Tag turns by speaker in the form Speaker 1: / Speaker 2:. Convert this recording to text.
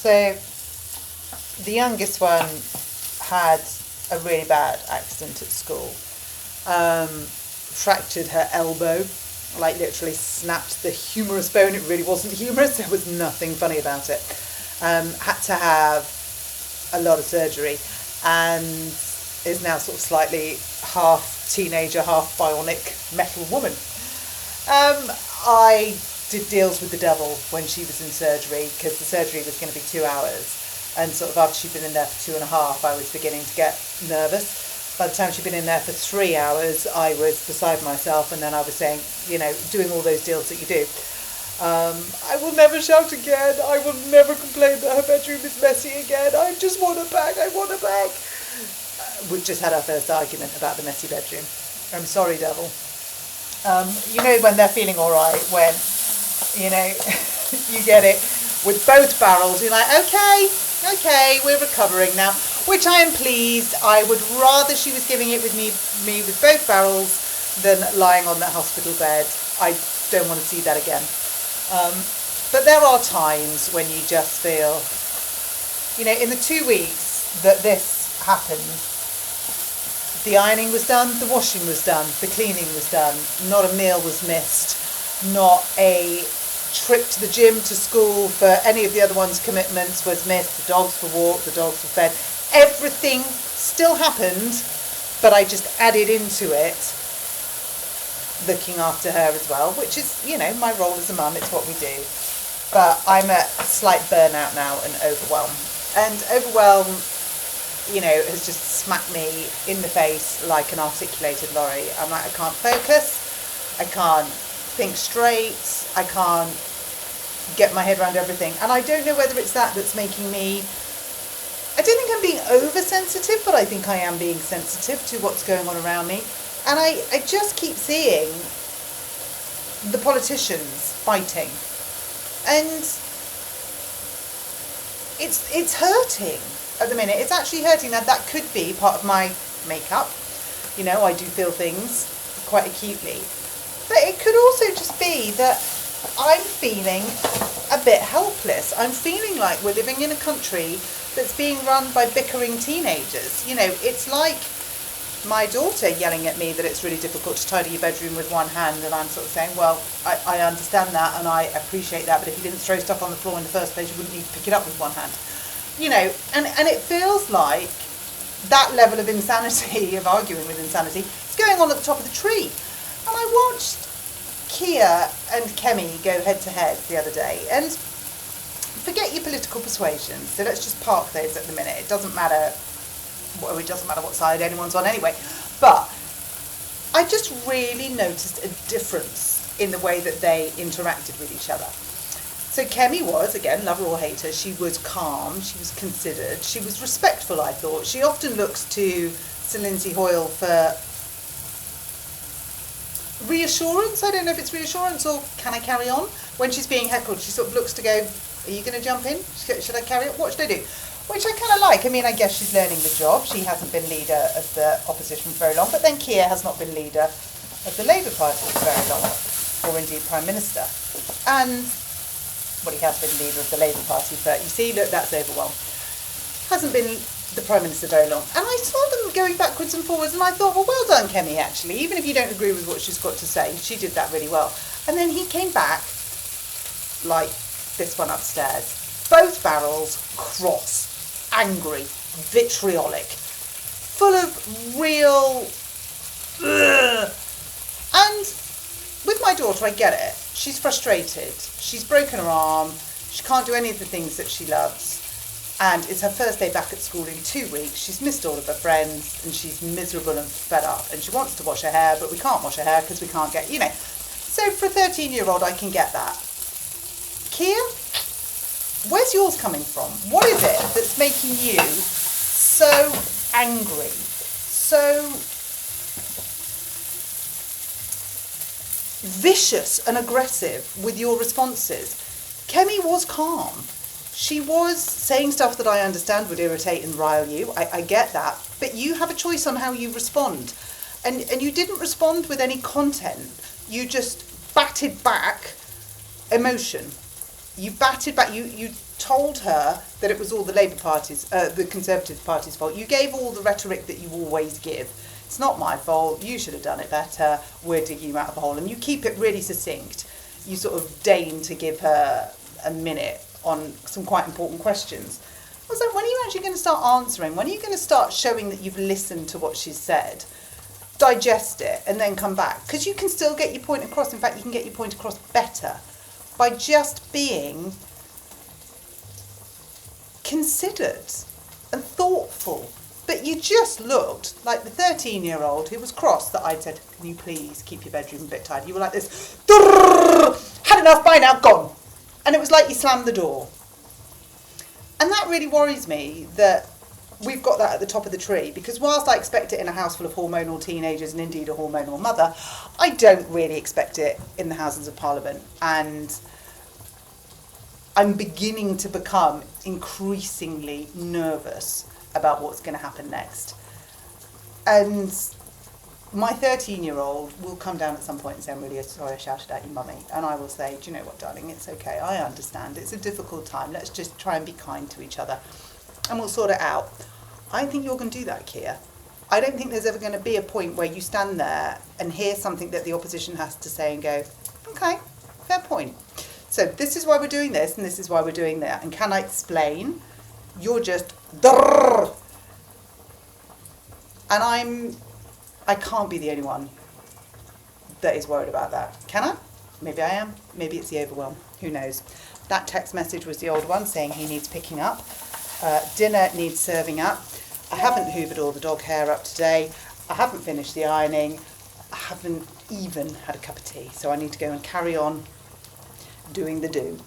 Speaker 1: So the youngest one had a really bad accident at school. Fractured her elbow, like literally snapped the humerus bone. It really wasn't humerus, there was nothing funny about it. Had to have a lot of surgery and is now sort of slightly half teenager, half bionic metal woman. I did deals with the devil when she was in surgery, because the surgery was going to be 2 hours. And sort of after she'd been in there for 2.5, I was beginning to get nervous. By the time she'd been in there for 3 hours, I was beside myself, and then I was saying, doing all those deals that you do. I will never shout again. I will never complain that her bedroom is messy again. I just want her back. I want her back. We've just had our first argument about the messy bedroom. I'm sorry, devil. When they're feeling all right, when, you get it with both barrels. You're like, okay, we're recovering now, which I am pleased. I would rather she was giving it with me with both barrels than lying on that hospital bed. I don't want to see that again. But there are times when you just feel, in the 2 weeks that this happened, the ironing was done, the washing was done, the cleaning was done, not a meal was missed, not a trip to the gym, to school for any of the other ones' commitments was missed. The dogs were walked, the dogs were fed. Everything still happened, but I just added into it looking after her as well, which is, my role as a mum. It's what we do. But I'm at slight burnout now and overwhelm. And overwhelm, has just smacked me in the face like an articulated lorry. I'm like, I can't focus. I can't think straight. I can't get my head around everything. And I don't know whether it's that's making me... I don't think I'm being oversensitive, but I think I am being sensitive to what's going on around me. And I just keep seeing the politicians fighting. And it's hurting at the minute. It's actually hurting. Now, that could be part of my makeup. I do feel things quite acutely. But it could also just be that I'm feeling a bit helpless. I'm feeling like we're living in a country that's being run by bickering teenagers. It's like my daughter yelling at me that it's really difficult to tidy your bedroom with one hand, and I'm sort of saying, well, I understand that and I appreciate that, but if you didn't throw stuff on the floor in the first place, you wouldn't need to pick it up with one hand. And it feels like that level of insanity, of arguing with insanity, is going on at the top of the tree. And I watched Keir and Kemi go head to head the other day, and forget your political persuasions, so let's just park those at the minute. It doesn't matter what side anyone's on anyway. But I just really noticed a difference in the way that they interacted with each other. So Kemi was, again, love her or hate her, she was calm, she was considered, she was respectful, I thought. She often looks to Sir Lindsay Hoyle for reassurance. I don't know if it's reassurance or can I carry on? When she's being heckled, she sort of looks to go, are you going to jump in? Should I carry on? What should I do? Which I kind of like. I mean, I guess she's learning the job. She hasn't been leader of the opposition for very long, but then Keir has not been leader of the Labour Party for very long, or indeed Prime Minister. And, well, he has been leader of the Labour Party for, you see, look, that's overwhelmed. Hasn't been the Prime Minister very long. And I saw them going backwards and forwards, and I thought, well done, Kemi, actually. Even if you don't agree with what she's got to say, she did that really well. And then he came back like this one upstairs. Both barrels cross, angry, vitriolic, full of real... Ugh. And with my daughter, I get it. She's frustrated. She's broken her arm. She can't do any of the things that she loves. And it's her first day back at school in 2 weeks. She's missed all of her friends and she's miserable and fed up. And she wants to wash her hair, but we can't wash her hair because we can't get, So for a 13-year-old, I can get that. Keir, where's yours coming from? What is it that's making you so angry, so vicious and aggressive with your responses? Kemi was calm. She was saying stuff that I understand would irritate and rile you. I get that. But you have a choice on how you respond. And you didn't respond with any content. You just batted back emotion. You batted back. You told her that it was all the Labour Party's, the Conservative Party's fault. You gave all the rhetoric that you always give. It's not my fault. You should have done it better. We're digging you out of a hole. And you keep it really succinct. You sort of deign to give her a minute on some quite important questions. I was like, when are you actually going to start answering? When are you going to start showing that you've listened to what she's said? Digest it and then come back. Because you can still get your point across. In fact, you can get your point across better by just being considered and thoughtful. But you just looked like the 13-year-old who was cross that I'd said, can you please keep your bedroom a bit tidy? You were like this, had enough, bye now, gone. And it was like you slammed the door. And that really worries me that we've got that at the top of the tree, because whilst I expect it in a house full of hormonal teenagers and indeed a hormonal mother, I don't really expect it in the Houses of Parliament. And I'm beginning to become increasingly nervous about what's going to happen next. And my 13-year-old will come down at some point and say, I'm really sorry I shouted at you, mummy. And I will say, do you know what, darling, it's okay. I understand. It's a difficult time. Let's just try and be kind to each other. And we'll sort it out. I think you're going to do that, Keir. I don't think there's ever going to be a point where you stand there and hear something that the opposition has to say and go, okay, fair point. So this is why we're doing this and this is why we're doing that. And can I explain? You're just... And I can't be the only one that is worried about that. Can I? Maybe I am. Maybe it's the overwhelm. Who knows? That text message was the old one saying he needs picking up. Dinner needs serving up. I haven't hoovered all the dog hair up today. I haven't finished the ironing. I haven't even had a cup of tea. So I need to go and carry on doing the do.